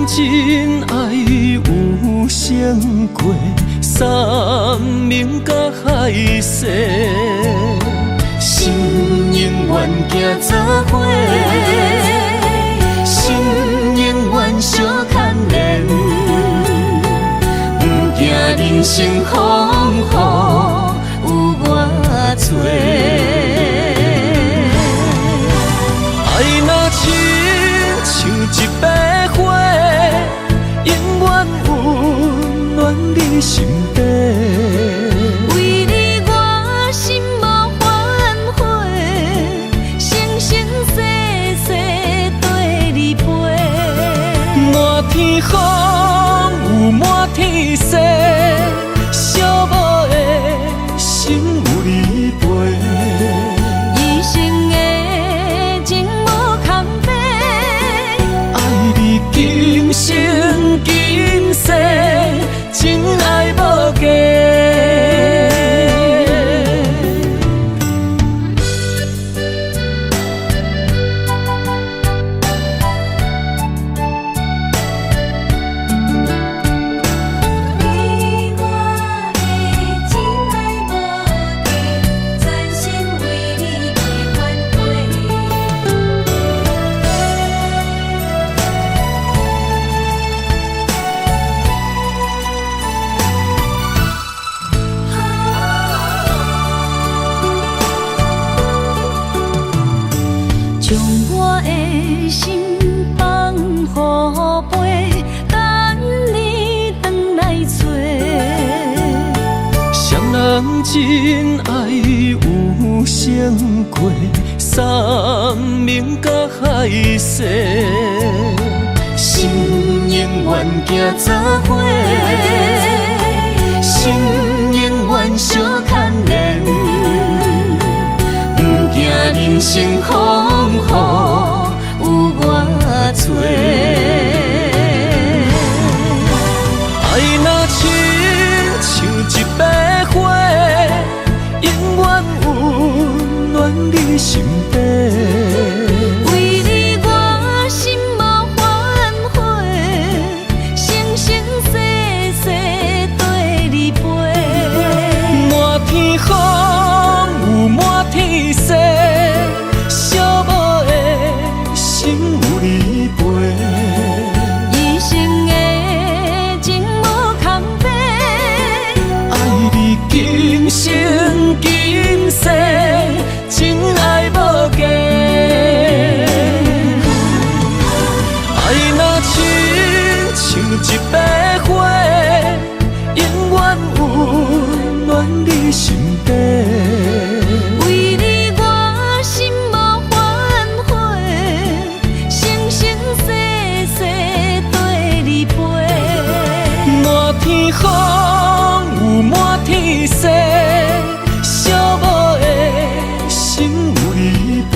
真爱有成过，山明甲海誓，心永远行做伙，心永远相牵连，不惊人生风雨有我做。爱若亲像一朵花，永远温暖你身边。为你我心无反悔，生生世世跟你陪。满天风有满天雪，寂寞的心有你陪。一生的情无空白，爱你今生今世，真爱无价。真爱有成过，山盟甲海誓，心永远行做伙，心永远相牵连，不惊人生风雨有我做。爱若亲像一把火，永远温暖你心底。为你我心无反悔，生生世世对你陪。满天风有满天雪，寂寞的心有你陪。一生的情无空白，爱你今生今世，真爱无价。爱若亲像一把火，永远温暖你心底。为你我心无反悔，生生世世对你陪。满天风有满天雪，寂寞的心有你陪。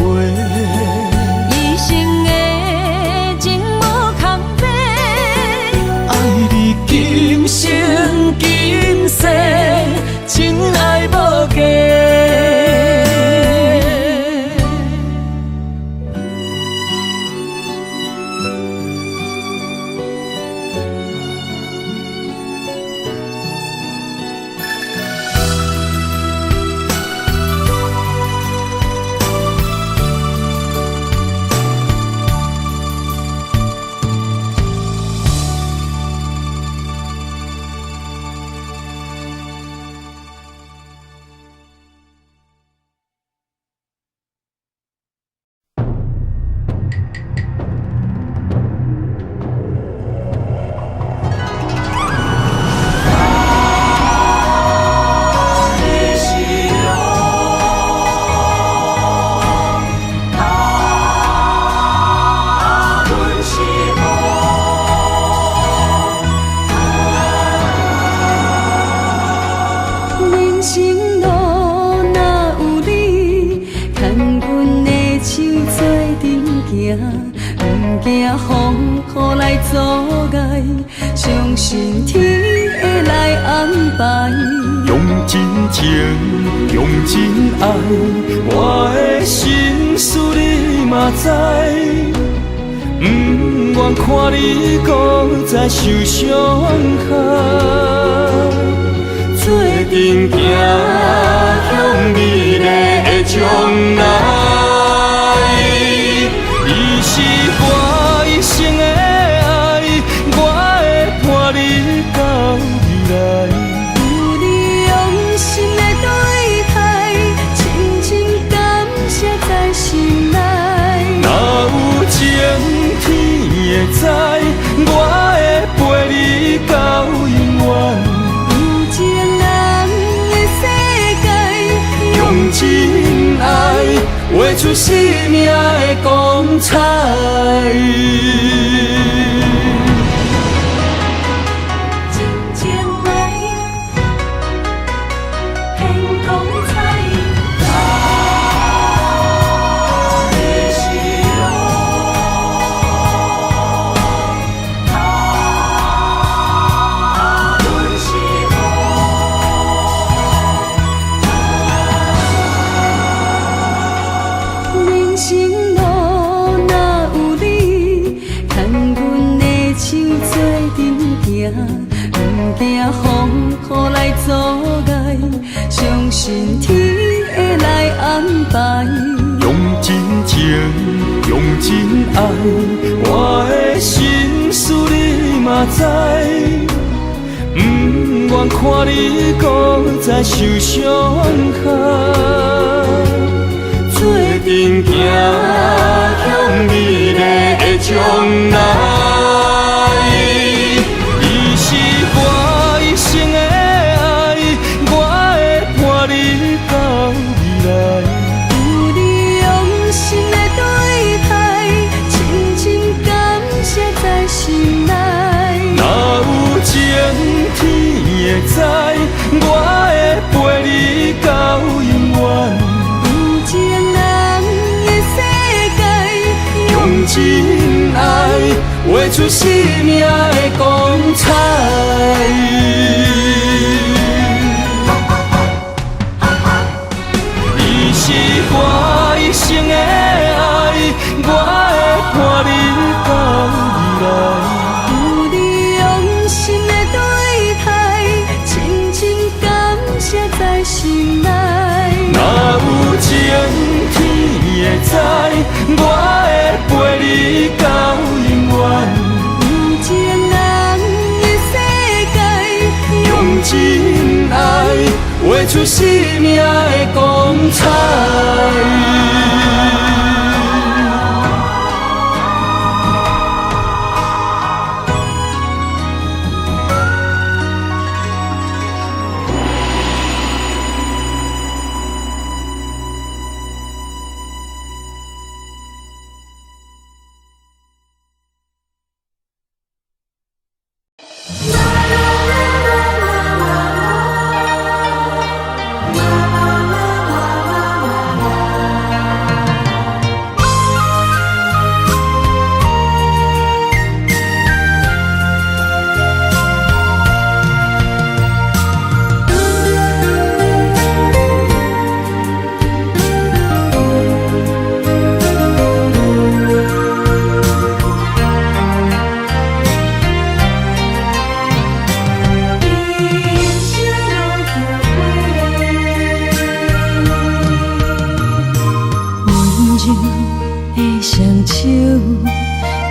一生的情无空白，爱你今生今世，真爱无价。人生路若有你，牵阮的手做阵行，不惊风雨来阻碍，相信天会来安排。用真情，用真爱，我的心事你嘛知，不愿看你搁再受伤害。做阵行，向美丽的将来，你是我一生的爱，我会伴你到未来。有你用心的对待，深深感谢在心内。若有情天会知，我会陪你到永远。有情人的世界，用真爱画出生命的光彩。真情爱，很光彩。你是阮是人生路若有你，牵阮的手做阵行，不惊风雨来阻碍，相信天会来安排。用真情，用真爱，我的心事你嘛知，不愿看你搁再受伤害。做阵行，向美丽的将来，你是我一生的爱，我会伴你心内。若有情天会知，我会陪你到永远。有情人的世界，用真爱画出生命的光彩。伊是我一生的爱，我会伴你到未来。有你用心的对待，深深感谢在心内。若有情天会知，我会陪你到永远。有情人的世界，用真爱画出生命的光彩。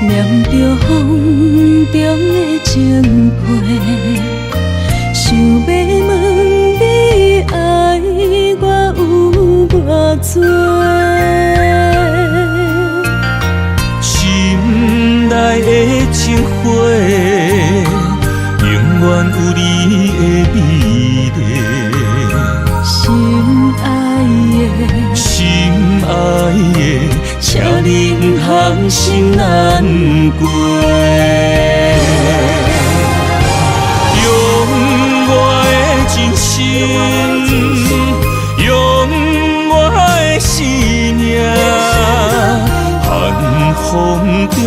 念着风中的情批，想要问你爱我有偌多？心内的情花，永远有你的美丽。心爱的，心爱的，请你不通心难过。用我的真心，用我的生命，寒风中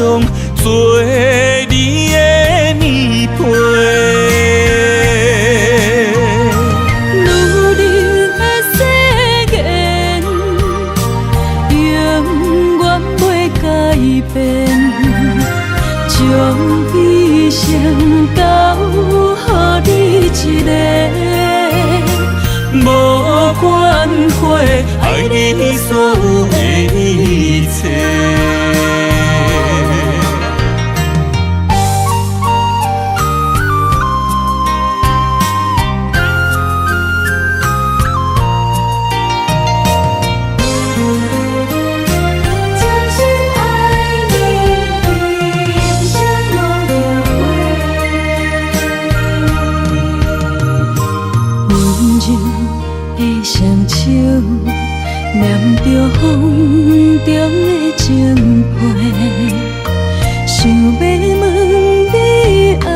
做你的棉被。将一生交予你一个，无关悔，爱你所有的一切。念着风中的情批，想要问你爱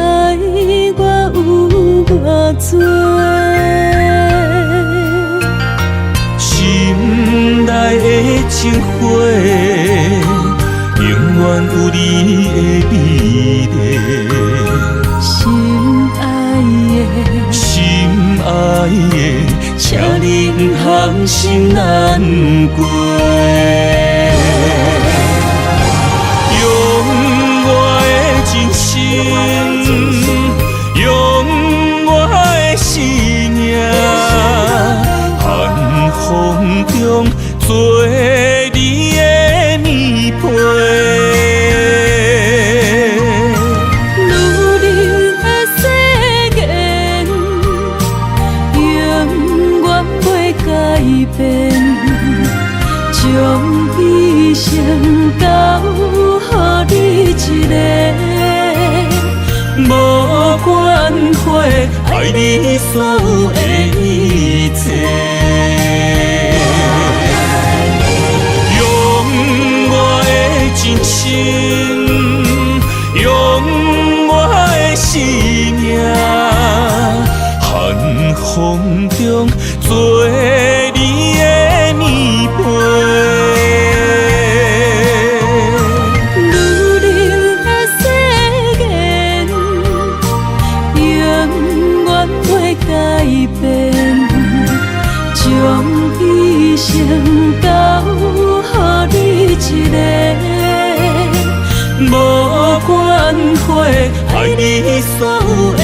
我有偌多？心内的情花，永远有你的美丽。心爱的，心爱的。请你不通心难过，用我的真心，用我的生命，寒风中做你的棉被。将一生交予你一个，无关悔，爱你所有的一切。用我的真心，用空中做你的棉被。女人的誓言永远袂改变，将一生交予你一个，无关系，爱你所有的